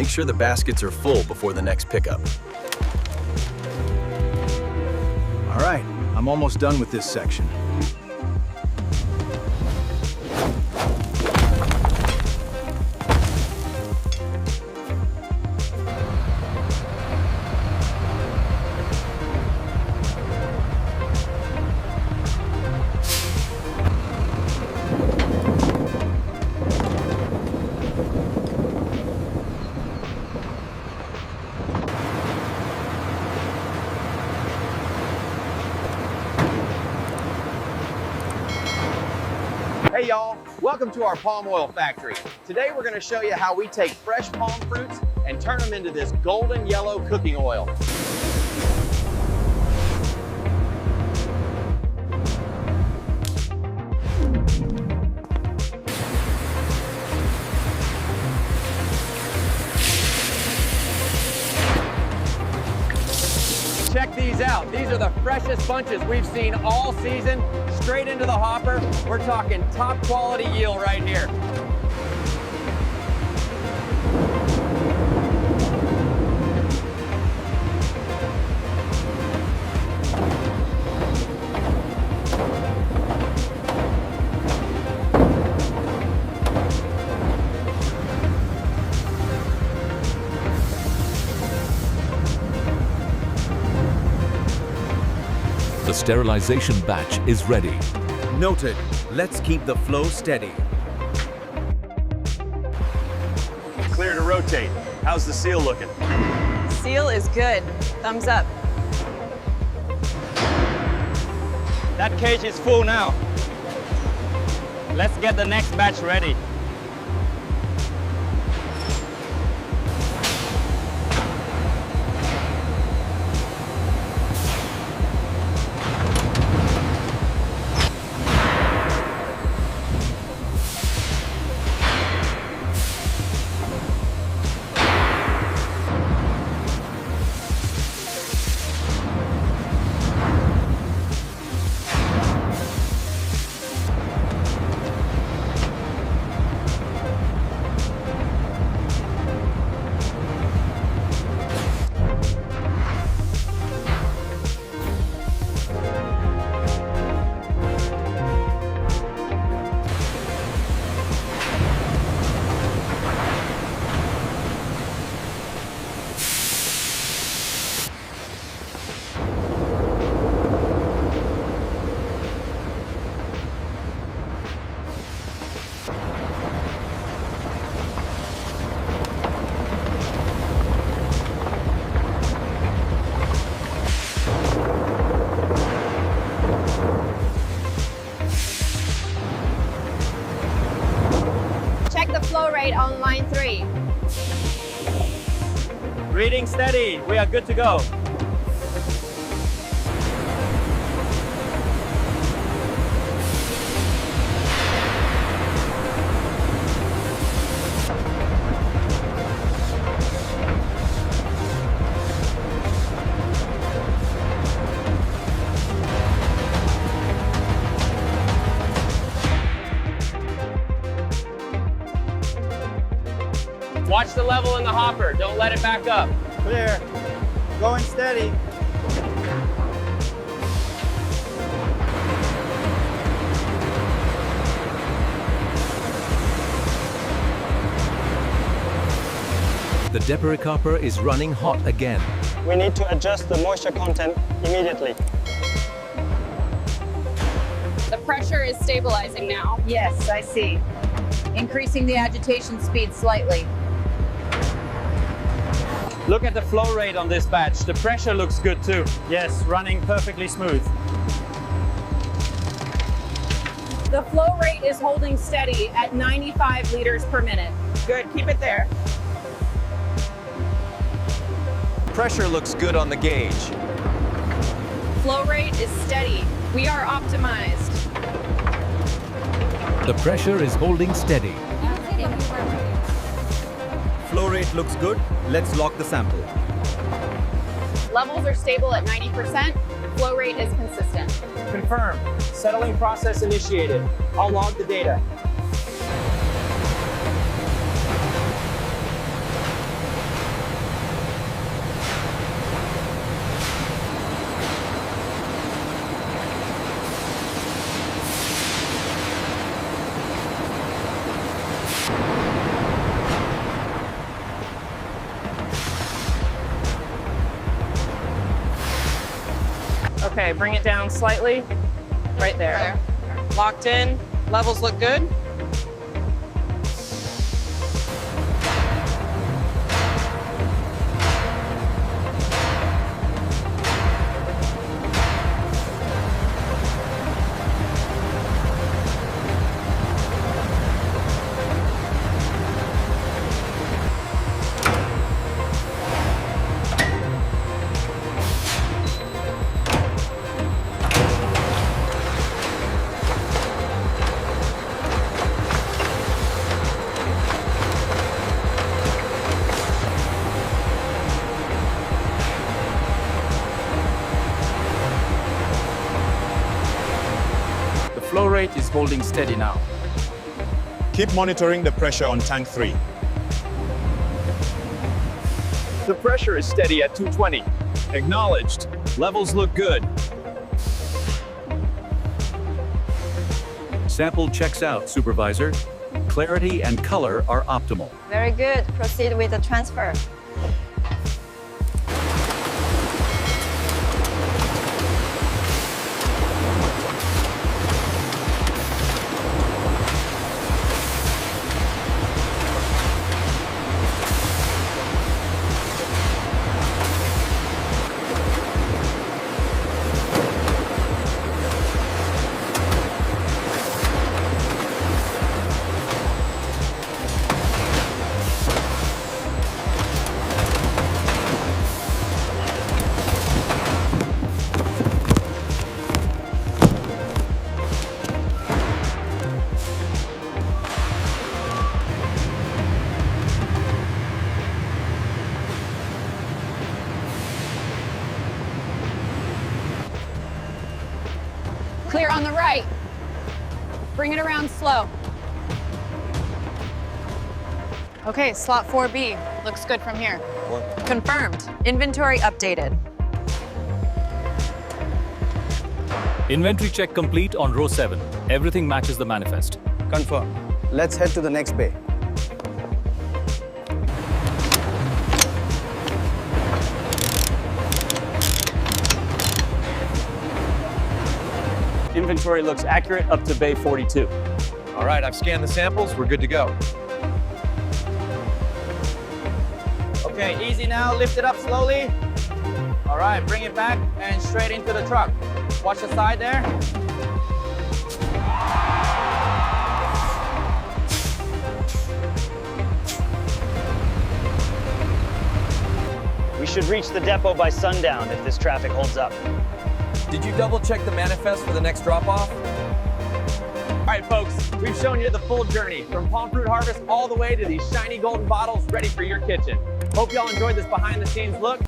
make sure the baskets are full before the next pickup. All right, I'm almost done with this section. Hey y'all, welcome to our palm oil factory. Today we're going to show you how we take fresh palm fruits and turn them into this golden yellow cooking oil. Check these out. These are the freshest bunches we've seen all season. Straight into the hopper. We're talking top quality yield right here. The sterilization batch is ready. Noted. Let's keep the flow steady. Clear to rotate. How's the seal looking? Seal is good. Thumbs up. That cage is full now. Let's get the next batch ready. The flow rate on line 3. Reading steady. We are good to go. Watch the level in the hopper. Don't let it back up. Clear. Going steady. The debris copper is running hot again. We need to adjust the moisture content immediately. The pressure is stabilizing now. Yes, I see. Increasing the agitation speed slightly. Look at the flow rate on this batch. The pressure looks good too. Yes, running perfectly smooth. The flow rate is holding steady at 95 liters per minute. Good, keep it there. Pressure looks good on the gauge. Flow rate is steady. We are optimized. The pressure is holding steady. Flow rate looks good. Let's lock the sample. Levels are stable at 90%. Flow rate is consistent. Confirmed. Settling process initiated. I'll log the data. Okay, bring it down slightly. Right there. Locked in. Levels look good. The flow rate is holding steady now. Keep monitoring the pressure on tank 3. The pressure is steady at 220. Acknowledged. Levels look good. Sample checks out, Supervisor. Clarity and color are optimal. Very good. Proceed with the transfer. Clear on the right. Bring it around slow. Okay, slot 4B. Looks good from here. Confirmed. Inventory updated. Inventory check complete on row 7. Everything matches the manifest. Confirm. Let's head to the next bay. Inventory looks accurate up to bay 42. All right, I've scanned the samples. We're good to go. Okay, easy now. Lift it up slowly. All right, bring it back and straight into the truck. Watch the side there. We should reach the depot by sundown if this traffic holds up. Did you double check the manifest for the next drop-off? All right, folks, we've shown you the full journey from palm fruit harvest all the way to these shiny golden bottles ready for your kitchen. Hope y'all enjoyed this behind-the-scenes look.